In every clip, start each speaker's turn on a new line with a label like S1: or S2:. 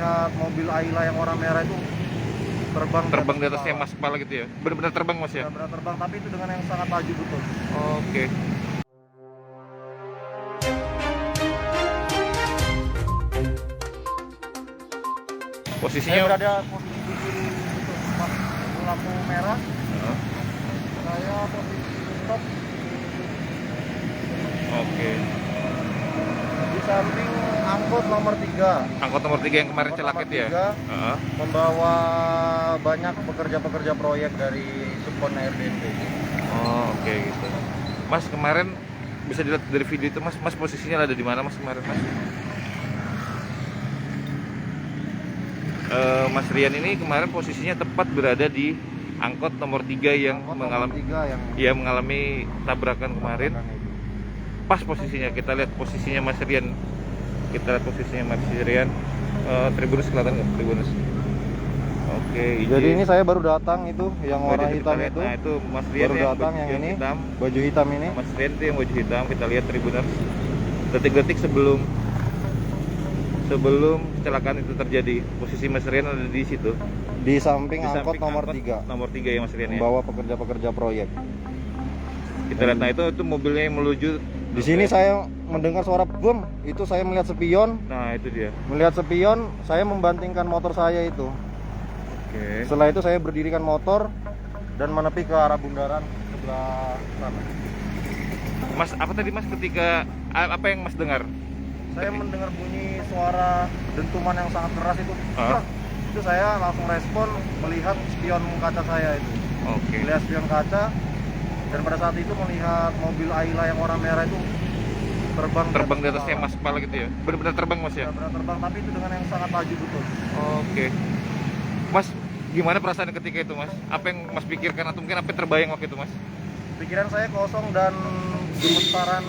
S1: melihat mobil Ayla yang warna merah itu terbang
S2: di atasnya mas kepala gitu ya? Benar-benar terbang mas ya?
S1: Benar-benar terbang, tapi itu dengan yang sangat laju betul.
S2: Oke.
S1: Saya
S2: Posisinya
S1: berada posisi di kiri itu, pas lampu merah.
S2: Heeh.
S1: Saya posisi stop
S2: Oke.
S1: di samping angkot nomor 3.
S2: Angkot nomor 3 yang kemarin
S1: Angkot
S2: celak
S1: nomor
S2: itu ya?
S1: 3.
S2: Heeh.
S1: Membawa banyak pekerja-pekerja proyek dari Subkon RDNP.
S2: Oh, oke gitu. Mas kemarin bisa dilihat dari video itu mas, posisinya ada di mana mas kemarin mas? Mas Rian ini kemarin posisinya tepat berada di angkot nomor 3 yang mengalami tabrakan kemarin. Pas posisinya, kita lihat posisinya Mas Rian. Tribunus kelihatan nggak? Tribunus. Oke.
S1: Jadi ini saya baru datang itu yang warna hitam itu.
S2: Nah itu Mas Rian
S1: baru datang yang ini
S2: hitam.
S1: Baju hitam ini.
S2: Mas Rian itu yang baju hitam. Kita lihat Tribuners. Detik-detik sebelum kecelakaan itu terjadi, posisi Mas Rian ada di situ.
S1: Di samping angkot nomor 3.
S2: Nomor 3 ya Mas Rian ya.
S1: Membawa pekerja-pekerja proyek.
S2: Kita lihat, nah itu mobilnya yang menuju.
S1: Di sini saya mendengar suara bom, itu saya melihat spion.
S2: Nah itu dia.
S1: Melihat spion, saya membantingkan motor saya itu.
S2: Oke.
S1: Setelah itu saya berdirikan motor dan menepi ke arah bundaran sebelah sana.
S2: Mas, apa tadi Mas ketika apa yang Mas dengar?
S1: Saya mendengar bunyi suara dentuman yang sangat keras itu. Itu saya langsung respon melihat spion kaca saya itu.
S2: Oke.
S1: Melihat spion kaca, dan pada saat itu melihat mobil Ayla yang warna merah itu terbang
S2: di atasnya mas kepala gitu ya? Benar-benar terbang mas ya?
S1: Benar-benar terbang, tapi itu dengan yang sangat laju betul.
S2: Oke. Mas, gimana perasaan ketika itu mas? Apa yang mas pikirkan atau mungkin apa yang terbayang waktu itu mas?
S1: Pikiran saya kosong dan gemetaran,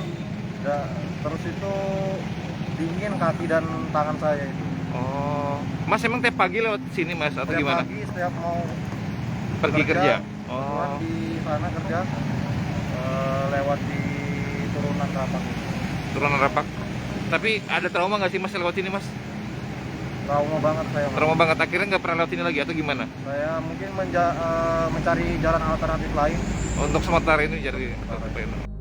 S1: terus itu dingin kaki dan tangan saya itu.
S2: Oh, mas emang tiap pagi lewat sini mas atau
S1: Setiap
S2: gimana?
S1: pagi, setiap mau
S2: Pergi kerja?
S1: Oh. Di sana kerja, lewat di turunan Rapak.
S2: Turunan Rapak. Tapi ada trauma nggak sih mas lewat sini mas?
S1: Trauma banget saya.
S2: Trauma banget, akhirnya nggak pernah lewat sini lagi atau gimana?
S1: Saya mungkin mencari jalan alternatif lain.
S2: Untuk sementara ini cari alternatif lain.